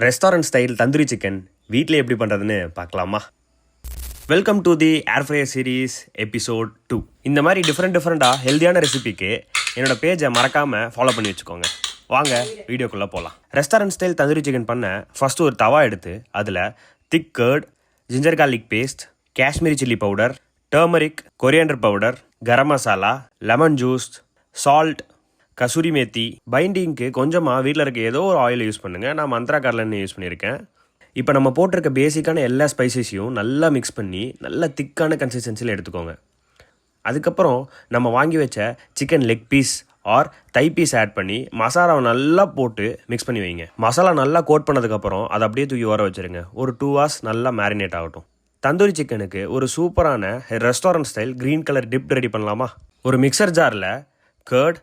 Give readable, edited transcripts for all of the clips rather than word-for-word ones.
Restaurant style tandoori chicken வீட்டில் எப்படி பண்ணுறதுன்னு பார்க்கலாமா? Welcome to the air fryer series episode 2. இந்த மாதிரி டிஃப்ரெண்ட்டாக ஹெல்த்தியான ரெசிபிக்கு என்னோட பேஜை மறக்காமல் ஃபாலோ பண்ணி வச்சுக்கோங்க. வாங்க வீடியோக்குள்ளே போகலாம். ரெஸ்டாரண்ட் ஸ்டைல் தந்தூரி சிக்கன் பண்ண ஃபஸ்ட்டு ஒரு தவா எடுத்து அதில் thick curd, ginger garlic paste, Kashmiri chilli powder, turmeric, coriander powder, garam masala, lemon juice, salt, kasuri methi, பைண்டிங்க்கு கொஞ்சமாக வீட்டில் இருக்க ஏதோ ஒரு ஆயில் யூஸ் பண்ணுங்கள். நான் மந்த்ரா கடலெண்ணெய் யூஸ் பண்ணியிருக்கேன். இப்போ நம்ம போட்டிருக்க பேசிக்கான எல்லா ஸ்பைசஸையும் நல்லா மிக்ஸ் பண்ணி நல்ல திக்கான கன்சிஸ்டன்சியில் எடுத்துக்கோங்க. அதுக்கப்புறம் நம்ம வாங்கி வச்ச சிக்கன் லெக் பீஸ் ஆர் தை பீஸ் ஆட் பண்ணி மசாலாவை நல்லா போட்டு மிக்ஸ் பண்ணி வைங்க. மசாலா நல்லா கோட் பண்ணதுக்கப்புறம் அதை அப்படியே தூக்கி வர வச்சுருங்க. ஒரு 2 hours நல்லா மேரினேட் ஆகட்டும். தந்தூரி சிக்கனுக்கு ஒரு சூப்பரான restaurant style green colour dip ready பண்ணலாமா? ஒரு மிக்சர் ஜாரில் கர்ட்,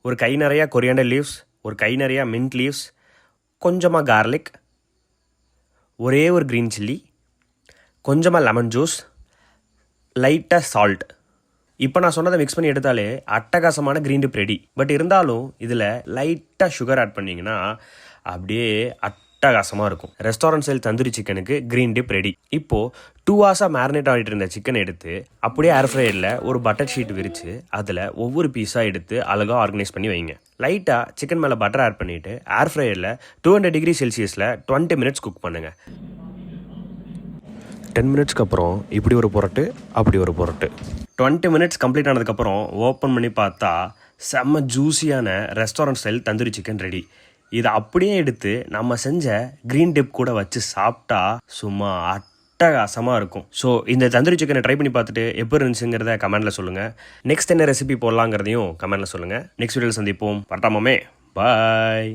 ஒரு கை நிறையா கொரியாண்டர் லீவ்ஸ், ஒரு கை நிறையா மின்ட் லீவ்ஸ், கொஞ்சமாக கார்லிக், ஒரே ஒரு க்ரீன் சில்லி, கொஞ்சமாக லெமன் ஜூஸ், லைட்டாக சால்ட். இப்போ நான் சொன்னதை மிக்ஸ் பண்ணி எடுத்தாலே அட்டகாசமான க்ரீன் டிப் ரெடி. பட் இருந்தாலும் இதில் லைட்டாக சுகர் ஆட் பண்ணிங்கன்னா அப்படியே அட்டகாசமாக இருக்கும். ரெஸ்டாரண்ட் ஸ்டைல் தந்தூரி சிக்கனுக்கு க்ரீன் டிப் ரெடி. இப்போது 2 hours மேரினேட் ஆகிட்டு இருந்த சிக்கனை எடுத்து அப்படியே ஏர் ஃப்ரையரில் ஒரு பட்டர் ஷீட் விரித்து அதில் ஒவ்வொரு பீஸாக எடுத்து அழகாக ஆர்கனைஸ் பண்ணி வைங்க. லைட்டாக சிக்கன் மேலே பட்டர் ஆட் பண்ணிவிட்டு ஏர் ஃப்ரையரில் 200 degree Celsiusல 20 minutes குக் பண்ணுங்கள். 10 minutesக்கு அப்புறம் இப்படி ஒரு புரட்டு, அப்படி ஒரு புரட்டு. 20 minutes கம்ப்ளீட் ஆனதுக்கப்புறம் ஓப்பன் பண்ணி பார்த்தா செம்ம ஜூஸியான restaurant style tandoori chicken ready. இதை அப்படியே எடுத்து நம்ம செஞ்ச க்ரீன் டிப் கூட வச்சு சாப்பிட்டா சும்மா அட்டகாசமாக இருக்கும். ஸோ இந்த தந்தூரி சிக்கனை ட்ரை பண்ணி பார்த்துட்டு எப்படி இருந்துச்சுங்கிறத கமெண்ட்டில் சொல்லுங்கள். நெக்ஸ்ட் என்ன ரெசிபி போடலாங்கிறதையும் கமெண்ட்டில் சொல்லுங்கள். நெக்ஸ்ட் வீடியோவில் சந்திப்போம். வரட்டாமாமே, பாய்.